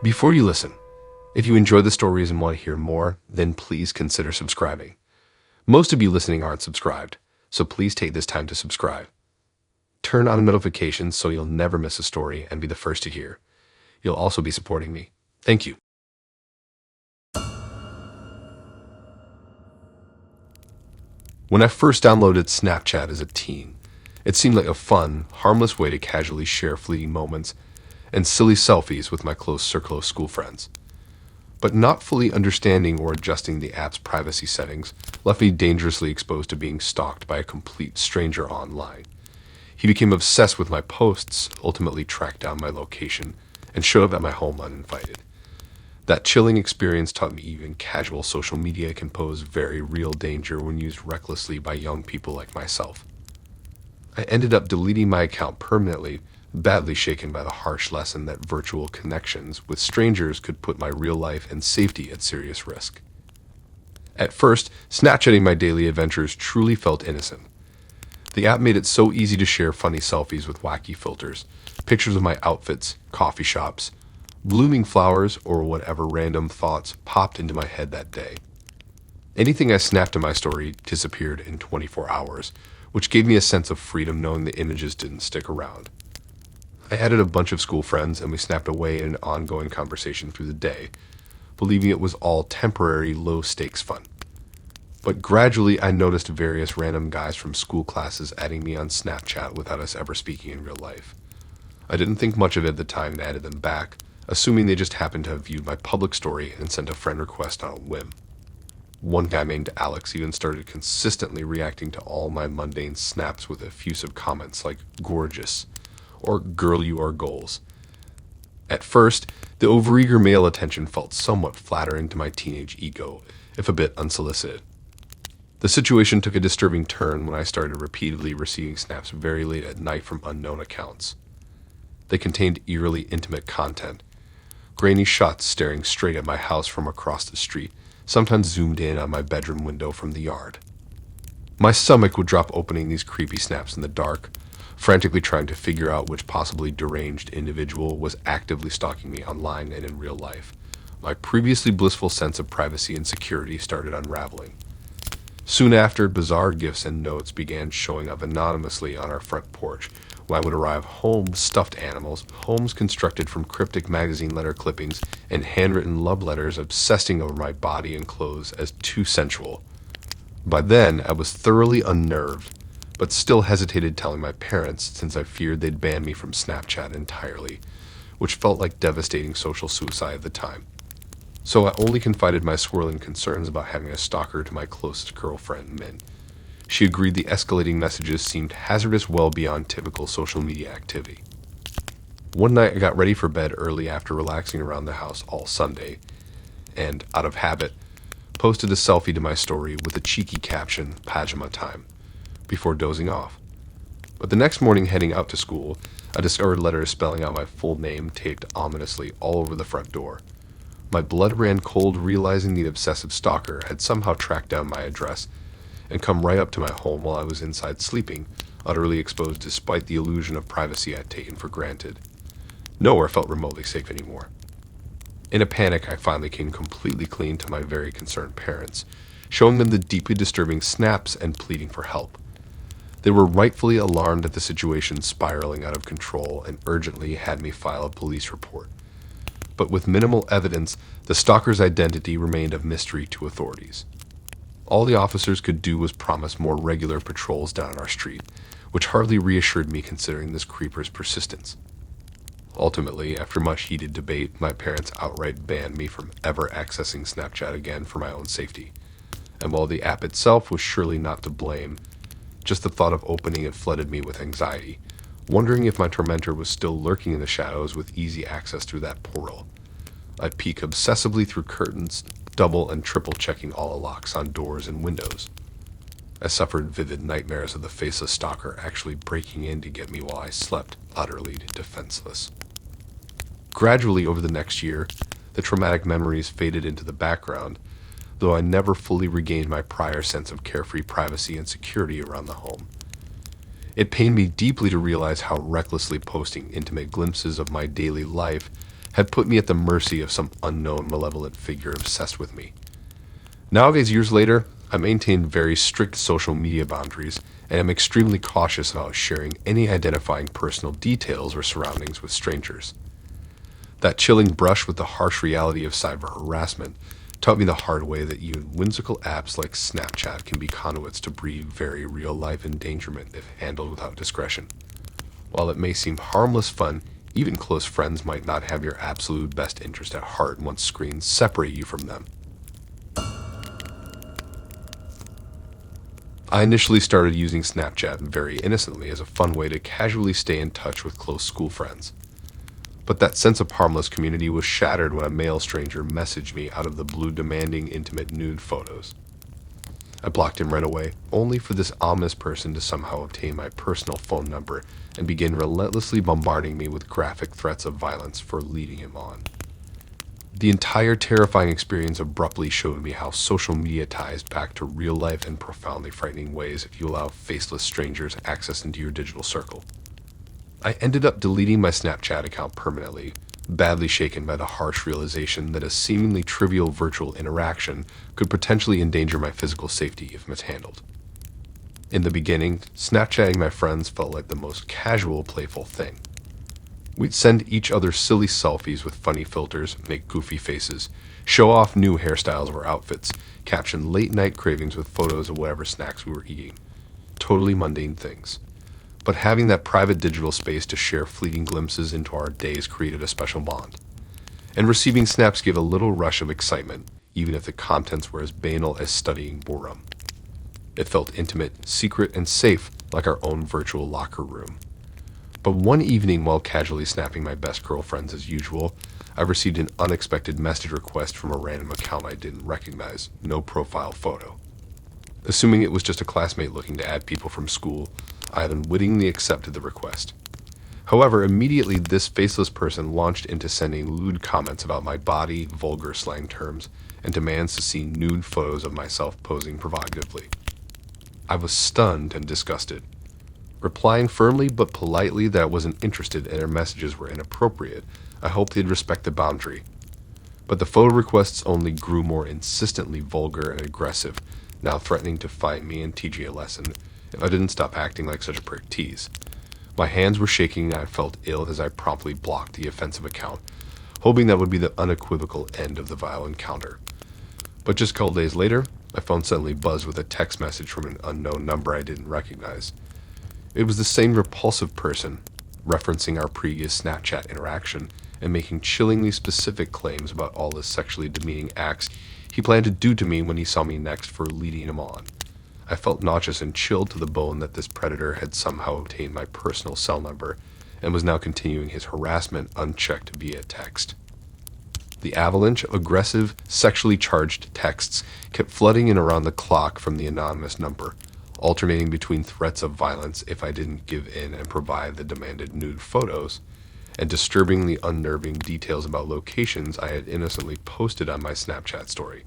Before you listen, if you enjoy the stories and want to hear more, then please consider subscribing. Most of you listening aren't subscribed, so please take this time to subscribe. Turn on notifications so you'll never miss a story and be the first to hear. You'll also be supporting me. Thank you. When I first downloaded Snapchat as a teen, it seemed like a fun, harmless way to casually share fleeting moments and silly selfies with my close circle of school friends. But not fully understanding or adjusting the app's privacy settings left me dangerously exposed to being stalked by a complete stranger online. He became obsessed with my posts, ultimately tracked down my location, and showed up at my home uninvited. That chilling experience taught me even casual social media can pose very real danger when used recklessly by young people like myself. I ended up deleting my account permanently, badly shaken by the harsh lesson that virtual connections with strangers could put my real life and safety at serious risk. At first, Snapchatting my daily adventures truly felt innocent. The app made it so easy to share funny selfies with wacky filters, pictures of my outfits, coffee shops, blooming flowers, or whatever random thoughts popped into my head that day. Anything I snapped in my story disappeared in 24 hours, which gave me a sense of freedom knowing the images didn't stick around. I added a bunch of school friends and we snapped away in an ongoing conversation through the day, believing it was all temporary, low-stakes fun. But gradually I noticed various random guys from school classes adding me on Snapchat without us ever speaking in real life. I didn't think much of it at the time and added them back, assuming they just happened to have viewed my public story and sent a friend request on a whim. One guy named Alex even started consistently reacting to all my mundane snaps with effusive comments like gorgeous or girl you are goals. At first, the overeager male attention felt somewhat flattering to my teenage ego, if a bit unsolicited. The situation took a disturbing turn when I started repeatedly receiving snaps very late at night from unknown accounts. They contained eerily intimate content, grainy shots staring straight at my house from across the street, sometimes zoomed in on my bedroom window from the yard. My stomach would drop opening these creepy snaps in the dark, frantically trying to figure out which possibly deranged individual was actively stalking me online and in real life. My previously blissful sense of privacy and security started unraveling. Soon after, bizarre gifts and notes began showing up anonymously on our front porch, when I would arrive home stuffed animals, homes constructed from cryptic magazine letter clippings, and handwritten love letters obsessing over my body and clothes as too sensual. By then, I was thoroughly unnerved, but still hesitated telling my parents since I feared they'd ban me from Snapchat entirely, which felt like devastating social suicide at the time. So I only confided my swirling concerns about having a stalker to my closest girlfriend, Min. She agreed the escalating messages seemed hazardous well beyond typical social media activity. One night I got ready for bed early after relaxing around the house all Sunday, and, out of habit, posted a selfie to my story with a cheeky caption, "Pajama time," before dozing off. But the next morning heading out to school, I discovered letters spelling out my full name taped ominously all over the front door. My blood ran cold realizing the obsessive stalker had somehow tracked down my address and come right up to my home while I was inside sleeping, utterly exposed despite the illusion of privacy I'd taken for granted. Nowhere felt remotely safe anymore. In a panic, I finally came completely clean to my very concerned parents, showing them the deeply disturbing snaps and pleading for help. They were rightfully alarmed at the situation spiraling out of control and urgently had me file a police report. But with minimal evidence, the stalker's identity remained a mystery to authorities. All the officers could do was promise more regular patrols down our street, which hardly reassured me considering this creeper's persistence. Ultimately, after much heated debate, my parents outright banned me from ever accessing Snapchat again for my own safety. And while the app itself was surely not to blame, just the thought of opening it flooded me with anxiety, wondering if my tormentor was still lurking in the shadows with easy access through that portal. I'd peek obsessively through curtains, double and triple checking all locks on doors and windows. I suffered vivid nightmares of the faceless stalker actually breaking in to get me while I slept, utterly defenseless. Gradually over the next year, the traumatic memories faded into the background, though I never fully regained my prior sense of carefree privacy and security around the home. It pained me deeply to realize how recklessly posting intimate glimpses of my daily life had put me at the mercy of some unknown malevolent figure obsessed with me. Nowadays, years later, I maintain very strict social media boundaries and am extremely cautious about sharing any identifying personal details or surroundings with strangers. That chilling brush with the harsh reality of cyber harassment taught me the hard way that even whimsical apps like Snapchat can be conduits to breed very real-life endangerment if handled without discretion. While it may seem harmless fun, even close friends might not have your absolute best interest at heart once screens separate you from them. I initially started using Snapchat very innocently as a fun way to casually stay in touch with close school friends. But that sense of harmless community was shattered when a male stranger messaged me out of the blue demanding intimate nude photos. I blocked him right away, only for this ominous person to somehow obtain my personal phone number and begin relentlessly bombarding me with graphic threats of violence for leading him on. The entire terrifying experience abruptly showed me how social media ties back to real life in profoundly frightening ways if you allow faceless strangers access into your digital circle. I ended up deleting my Snapchat account permanently, badly shaken by the harsh realization that a seemingly trivial virtual interaction could potentially endanger my physical safety if mishandled. In the beginning, Snapchatting my friends felt like the most casual, playful thing. We'd send each other silly selfies with funny filters, make goofy faces, show off new hairstyles or outfits, caption late-night cravings with photos of whatever snacks we were eating. Totally mundane things. But having that private digital space to share fleeting glimpses into our days created a special bond. And receiving snaps gave a little rush of excitement, even if the contents were as banal as studying boredom. It felt intimate, secret, and safe, like our own virtual locker room. But one evening, while casually snapping my best girlfriends as usual, I received an unexpected message request from a random account I didn't recognize, no profile photo. Assuming it was just a classmate looking to add people from school, I unwittingly accepted the request. However, immediately this faceless person launched into sending lewd comments about my body, vulgar slang terms, and demands to see nude photos of myself posing provocatively. I was stunned and disgusted. Replying firmly but politely that I wasn't interested and her messages were inappropriate, I hoped they'd respect the boundary. But the photo requests only grew more insistently vulgar and aggressive, now threatening to fight me and teach me a lesson if I didn't stop acting like such a prick tease. My hands were shaking and I felt ill as I promptly blocked the offensive account, hoping that would be the unequivocal end of the vile encounter. But just a couple days later, my phone suddenly buzzed with a text message from an unknown number I didn't recognize. It was the same repulsive person, referencing our previous Snapchat interaction and making chillingly specific claims about all the sexually demeaning acts he planned to do to me when he saw me next for leading him on. I felt nauseous and chilled to the bone that this predator had somehow obtained my personal cell number and was now continuing his harassment unchecked via text. The avalanche of aggressive, sexually charged texts kept flooding in around the clock from the anonymous number, alternating between threats of violence if I didn't give in and provide the demanded nude photos, and disturbingly unnerving details about locations I had innocently posted on my Snapchat story.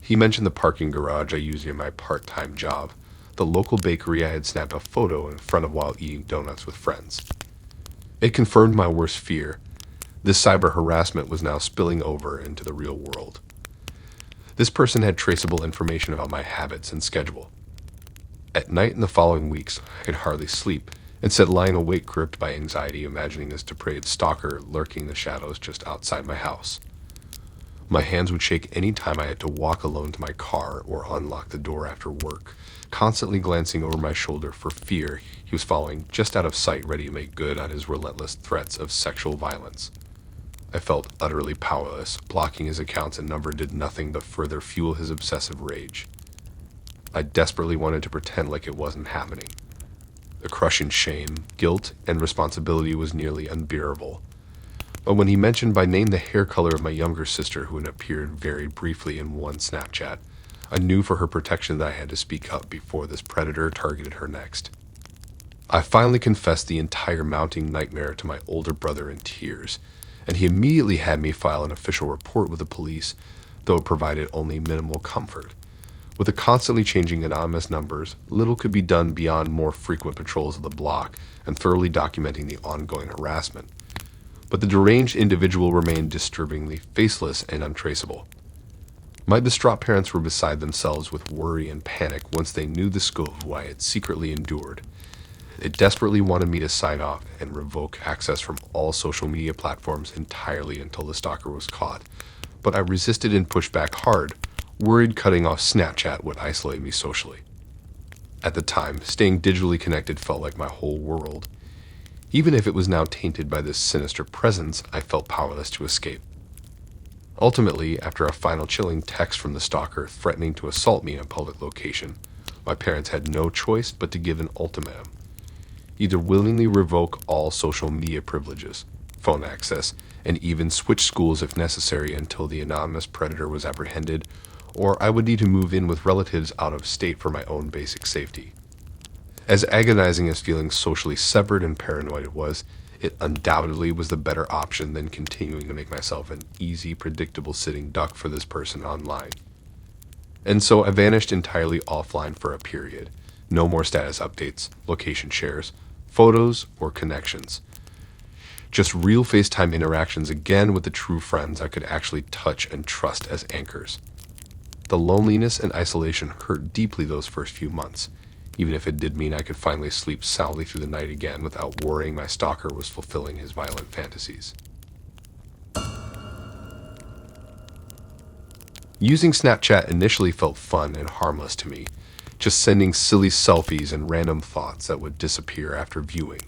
He mentioned the parking garage I used in my part-time job, the local bakery I had snapped a photo in front of while eating donuts with friends. It confirmed my worst fear. This cyber harassment was now spilling over into the real world. This person had traceable information about my habits and schedule. At night in the following weeks, I could hardly sleep, instead lying awake gripped by anxiety, imagining this depraved stalker lurking in the shadows just outside my house. My hands would shake any time I had to walk alone to my car or unlock the door after work, constantly glancing over my shoulder for fear he was following just out of sight, ready to make good on his relentless threats of sexual violence. I felt utterly powerless. Blocking his accounts and number did nothing but further fuel his obsessive rage. I desperately wanted to pretend like it wasn't happening. The crushing shame, guilt, and responsibility was nearly unbearable. But when he mentioned by name the hair color of my younger sister, who had appeared very briefly in one Snapchat, I knew for her protection that I had to speak up before this predator targeted her next. I finally confessed the entire mounting nightmare to my older brother in tears, and he immediately had me file an official report with the police, though it provided only minimal comfort. With the constantly changing anonymous numbers, little could be done beyond more frequent patrols of the block and thoroughly documenting the ongoing harassment. but the deranged individual remained disturbingly faceless and untraceable. My distraught parents were beside themselves with worry and panic once they knew the scope of what I had secretly endured. They desperately wanted me to sign off and revoke access from all social media platforms entirely until the stalker was caught, but I resisted and pushed back hard, worried cutting off Snapchat would isolate me socially. At the time, staying digitally connected felt like my whole world. Even if it was now tainted by this sinister presence, I felt powerless to escape. Ultimately, after a final chilling text from the stalker threatening to assault me in a public location, my parents had no choice but to give an ultimatum. Either willingly revoke all social media privileges, phone access, and even switch schools if necessary until the anonymous predator was apprehended, or I would need to move in with relatives out of state for my own basic safety. As agonizing as feeling socially severed and paranoid was, it undoubtedly was the better option than continuing to make myself an easy, predictable sitting duck for this person online. And so I vanished entirely offline for a period. No more status updates, location shares, photos, or connections. Just real FaceTime interactions again with the true friends I could actually touch and trust as anchors. The loneliness and isolation hurt deeply those first few months, even if it did mean I could finally sleep soundly through the night again without worrying my stalker was fulfilling his violent fantasies. Using Snapchat initially felt fun and harmless to me, just sending silly selfies and random thoughts that would disappear after viewing.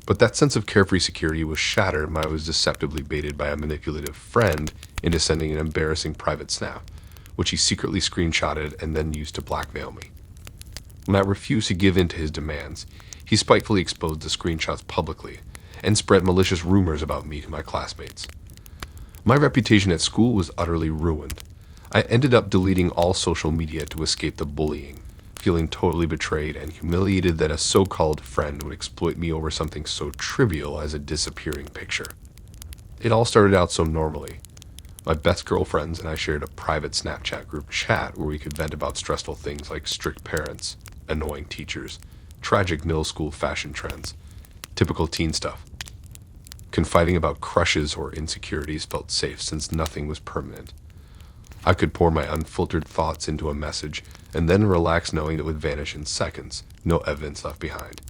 But that sense of carefree security was shattered when I was deceptively baited by a manipulative friend into sending an embarrassing private snap, which he secretly screenshotted and then used to blackmail me. When I refused to give in to his demands, he spitefully exposed the screenshots publicly and spread malicious rumors about me to my classmates. My reputation at school was utterly ruined. I ended up deleting all social media to escape the bullying, feeling totally betrayed and humiliated that a so-called friend would exploit me over something so trivial as a disappearing picture. It all started out so normally. My best girlfriends and I shared a private Snapchat group chat where we could vent about stressful things like strict parents, annoying teachers, tragic middle school fashion trends, typical teen stuff. Confiding about crushes or insecurities felt safe since nothing was permanent. I could pour my unfiltered thoughts into a message and then relax knowing it would vanish in seconds, no evidence left behind.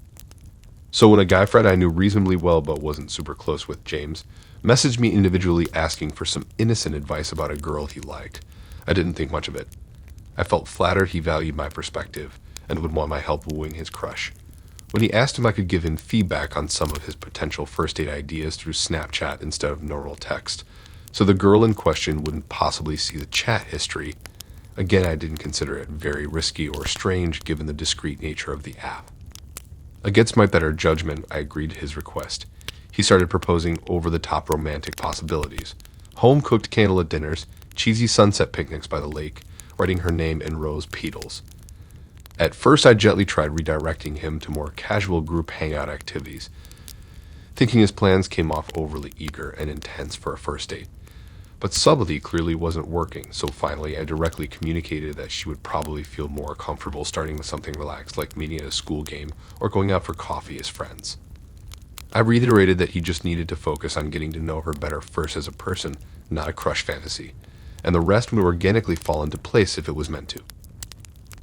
So when a guy friend I knew reasonably well but wasn't super close with, James, messaged me individually asking for some innocent advice about a girl he liked, I didn't think much of it. I felt flattered he valued my perspective and would want my help wooing his crush. When he asked if I could give him feedback on some of his potential first date ideas through Snapchat instead of normal text, so the girl in question wouldn't possibly see the chat history, again I didn't consider it very risky or strange given the discreet nature of the app. Against my better judgment, I agreed to his request. He started proposing over-the-top romantic possibilities. Home-cooked candlelit dinners, cheesy sunset picnics by the lake, writing her name in rose petals. At first, I gently tried redirecting him to more casual group hangout activities, thinking his plans came off overly eager and intense for a first date. But subtlety clearly wasn't working, so finally I directly communicated that she would probably feel more comfortable starting with something relaxed like meeting at a school game or going out for coffee as friends. I reiterated that he just needed to focus on getting to know her better first as a person, not a crush fantasy, and the rest would organically fall into place if it was meant to.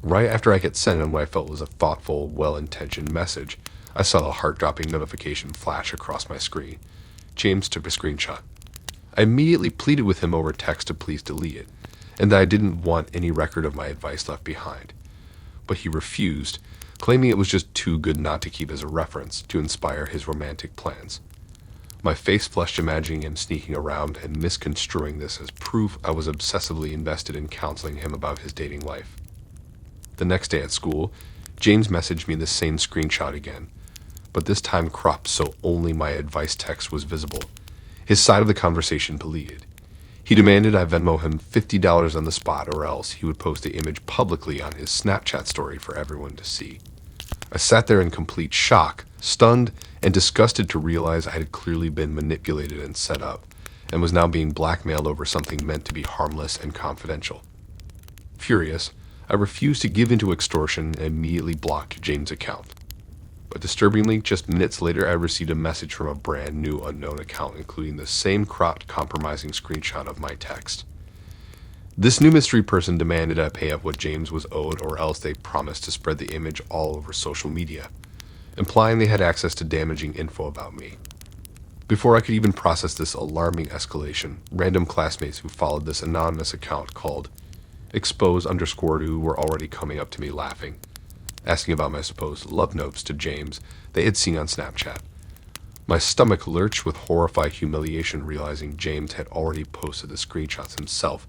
Right after I hit send on what I felt was a thoughtful, well-intentioned message, I saw the heart-dropping notification flash across my screen. James took a screenshot. I immediately pleaded with him over text to please delete it, and that I didn't want any record of my advice left behind. But he refused, claiming it was just too good not to keep as a reference to inspire his romantic plans. My face flushed imagining him sneaking around and misconstruing this as proof I was obsessively invested in counseling him about his dating life. The next day at school, James messaged me the same screenshot again, but this time cropped so only my advice text was visible. His side of the conversation deleted. He demanded I Venmo him $50 on the spot or else he would post the image publicly on his Snapchat story for everyone to see. I sat there in complete shock, stunned and disgusted to realize I had clearly been manipulated and set up, and was now being blackmailed over something meant to be harmless and confidential. Furious, I refused to give in to extortion and immediately blocked James' account. but disturbingly, just minutes later, I received a message from a brand new unknown account, including the same cropped, compromising screenshot of my text. This new mystery person demanded I pay up what James was owed, or else they promised to spread the image all over social media, implying they had access to damaging info about me. Before I could even process this alarming escalation, random classmates who followed this anonymous account called expose_who were already coming up to me laughing, asking about my supposed love notes to James they had seen on Snapchat. My stomach lurched with horrified humiliation, realizing James had already posted the screenshots himself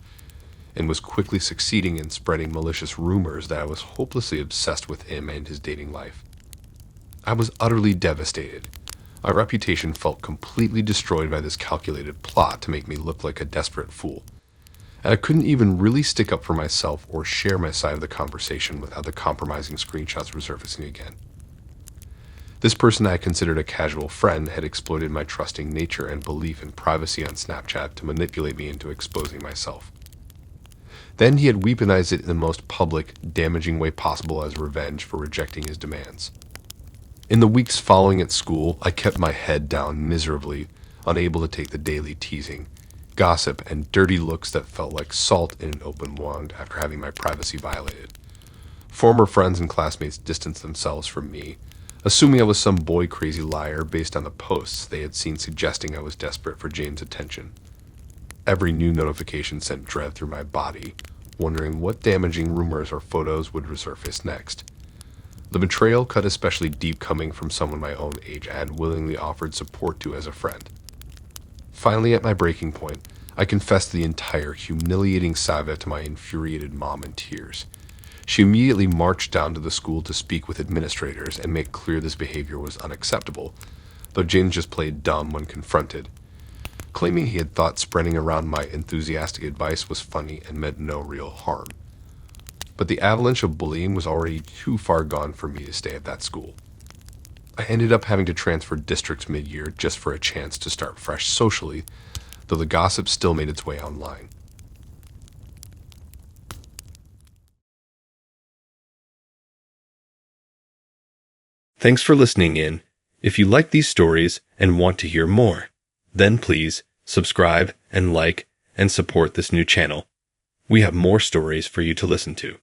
and was quickly succeeding in spreading malicious rumors that I was hopelessly obsessed with him and his dating life. I was utterly devastated. My reputation felt completely destroyed by this calculated plot to make me look like a desperate fool. And I couldn't even really stick up for myself or share my side of the conversation without the compromising screenshots resurfacing again. This person I considered a casual friend had exploited my trusting nature and belief in privacy on Snapchat to manipulate me into exposing myself. Then he had weaponized it in the most public, damaging way possible as revenge for rejecting his demands. In the weeks following at school, I kept my head down miserably, unable to take the daily teasing, gossip, and dirty looks that felt like salt in an open wound after having my privacy violated. Former friends and classmates distanced themselves from me, assuming I was some boy-crazy liar based on the posts they had seen suggesting I was desperate for James' attention. Every new notification sent dread through my body, wondering what damaging rumors or photos would resurface next. The betrayal cut especially deep coming from someone my own age I had willingly offered support to as a friend. Finally, at my breaking point, I confessed the entire humiliating saga to my infuriated mom in tears. She immediately marched down to the school to speak with administrators and make clear this behavior was unacceptable, though James just played dumb when confronted, claiming he had thought spreading around my enthusiastic advice was funny and meant no real harm. But the avalanche of bullying was already too far gone for me to stay at that school. I ended up having to transfer districts mid-year just for a chance to start fresh socially, though the gossip still made its way online. Thanks for listening in. If you like these stories and want to hear more, then please subscribe and like and support this new channel. We have more stories for you to listen to.